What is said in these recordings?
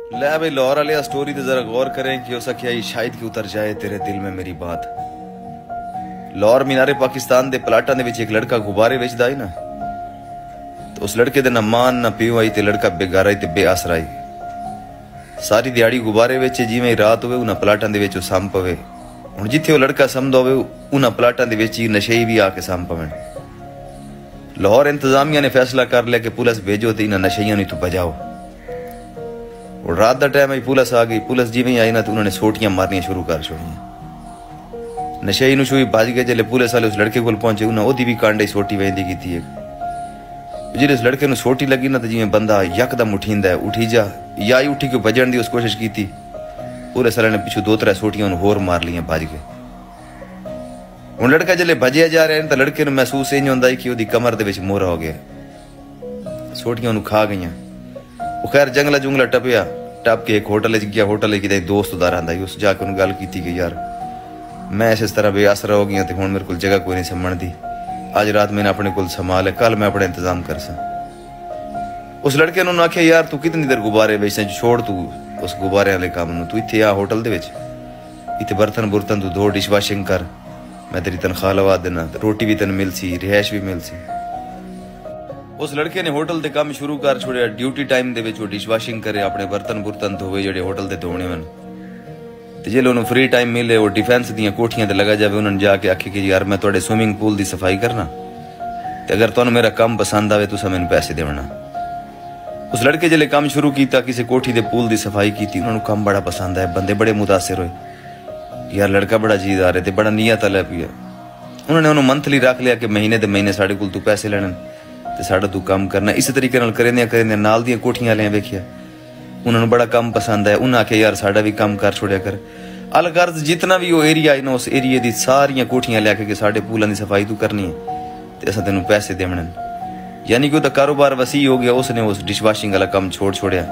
ले भाई लाहौर वाले स्टोरी तो जरा गौर करें कि हो सके शायद कि उतर जाए तेरे दिल में मेरी बात। लाहौर मीनारे पाकिस्तान दे प्लाटा दे विच एक लड़का गुब्बारे बेचदा है ना, तो उस लड़के दे ना मां ना प्यो आई ते लड़का बेगारा ते बेआसरा आई। सारी दिहाड़ी गुब्बारे बेचे, जिवें रात होवे उन्हां प्लाटां दे विच सम पवे। हुण जिथे वो लड़का समदा होवे उन्हां प्लाटां दे विच ही नशेई भी आके सम पवन। लाहौर इंतजामिया ने फैसला कर लिया कि पुलिस भेजो ते इन्हां नशेइयां नूं इत्थों भजाओ। और रात का टाइम आई पुलिस आ गई। पुलिस जिवें ही आई ना तो उन्होंने सोटियां मारनियां शुरू कर छोड़ियां। नशेई नूं छुई भज गए। जल्ले पुलिस वाले उस लड़के कोल पहुंचे उन्हें ओदी भी कांडे सोटी वेंदी कीती है। जिहड़े उस लड़के नूं सोटी लगी ना तो जिवें बंदा यकदम उठींदा है, उठी जा या ही उठी के भजण दी उस कोशिश की। पुलिस वाले ने पिछू 2-3 सोटियां होर मार लियां, भज गए। हुण लड़का जल्ले भजया जा रहा है तो लड़के नूं महसूस इंज हुंदा कि ओदी कमर दे विच मोहरा हो गया, सोटियां उन्होंने खा गईयां। वो खैर जंगला जुंगला टपया, टप के एक होटल गया। होटल कि दोस्त उदार आंदा उस जाके उन्हें गल की कि यार मैं इस तरह बेआसरा हो गया तो हुण मेरे को जगह कोई नहीं समझ दी। अज रात मैंने अपने को संभाल है, कल मैं अपने इंतजाम कर सा। उस लड़के ने आख्या यार तू कितनी देर गुब्बारे बेचना, छोड़ तू उस गुब्बारे वाले काम नूं, तू इत्थे आ होटल दे विच, इत्थे बर्तन बुर्तन तू धो, डिश वाशिंग कर, मैं तेरी तनख्वाह लवा देना, रोटी भी तेन मिल सी, रिहायश भी मिल सी। उस लड़के ने होटल दे काम शुरू कर छोड़िया। ड्यूटी टाइम दे विच वो डिश वाशिंग करे, अपने बर्तन बुर्तन धोवे जेडे होटल दे धोने वन। ते जे उन्होंने फ्री टाइम मिले वो डिफेंस दियां कोठियां ते लगा जावे, उन्होंने जाके आखे कि यार मैं तुहाडे स्विमिंग पूल दी सफाई करना ते अगर तुहानू मेरा काम पसंद आवे तुसां मैनूं पैसे देवना। उस लड़के जल्ले काम शुरू किया, किसी कोठी दे पूल दी सफाई की, उन्होंने काम बड़ा पसंद आया। बंदे बड़े मुतासिर होए, यार लड़का बड़ा चीज़दार है ते बड़ा नीयत वाला पिया। उन्होंने उन्होंने मंथली रख लिया कि महीने दे महीने साढ़े कोल तू पैसे लेने ते साड़ा तू काम करना। इस तरीके नाल करेंदे नाल दियां कोठियां वालियां वेखिया, उन्होंने बड़ा काम पसंद आया। उन्हें आख्या यार साड़ा भी काम कर छोड़िया कर। अलगर्ज जितना भी वो एरिया है ना उस एरिए दी सारियां कोठियां लिया के साढ़े पूलों की सफाई तू करनी है ते असां तेनू पैसे देवने। यानी कि उसका कारोबार वसी हो गया। उसने उस डिश वाशिंग वाला काम छोड़ छोड़िया,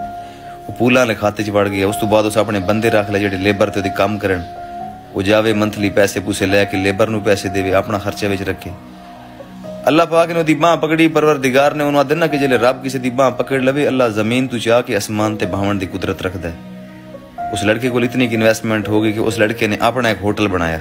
वो पूलों वाले खाते च वड़ गया। उस तो बाद उस अपने बंदे रख ले जेडे लेबर ते काम करन, वो जावे मंथली पैसे पूसे लैके लेबर नूं पैसे देवे, अपना खर्चा विच रखे। अल्लाह पाक ने उहदी बांह पकड़ी, परवरदिगार ने उन्होंने आदना कि जिले रब किसी दी बांह पकड़ लवे, अल्लाह जमीन तू चाह के आसमान ते बहावन दी कुदरत रखदा है। उस लड़के को इतनी इन्वेस्टमेंट हो गई कि उस लड़के ने अपना एक होटल बनाया।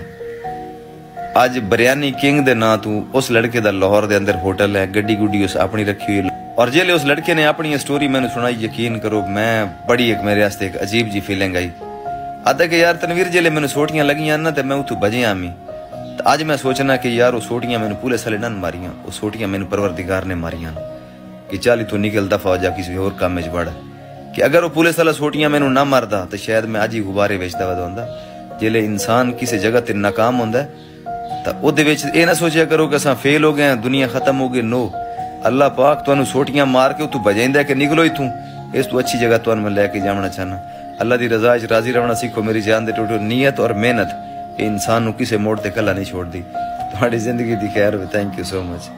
आज बिरयानी किंग दे नां तू उस लड़के दा लाहौर दे अंदर होटल है, गड्डी गुड्डी उस अपनी रखी हुई। और जेले उस लड़के ने अपनी स्टोरी मैंने सुनाई, यकीन करो मैं बड़ी एक मेरे वास्ते एक अजीब जी फीलिंग आई। आदा कि यार तनवीर जेले मैंने सोटियां लगियां ना तो मैं उतों बजे आमी, तो आज मैं सोचना कि यार वो सोटियां मैंने पुलिस वाले नन मारियां, वो सोटियां मैंने परवरदिगार ने मारियां कि चल इतों निकल दफा हो जा किसी होर काम में बढ़। कि अगर वो पुलिस वाला सोटियां मैनू ना मारदा तो शायद मैं अज ही गुब्बारे बेचदा वदा। जेले इंसान किसी जगह ते नाकाम होंदा तो ओहदे विच ये ना सोचा करो कि असां फेल हो गए, दुनिया खत्म हो गई। नो, अल्लाह पाक तुहानू सोटियां मार के तू बजाइंदा कि निकलो इथों, इस तू अच्छी जगह तुहानू मैं लैके जाना चाहना। अल्लाह की रजा च राजी रहना सीखो। मेरी जान दे टोटो नीयत और मेहनत इंसान किसी मोड़ ते कला नहीं छोड़ दी। तुम्हारी जिंदगी दी खैर हो। Thank you so much.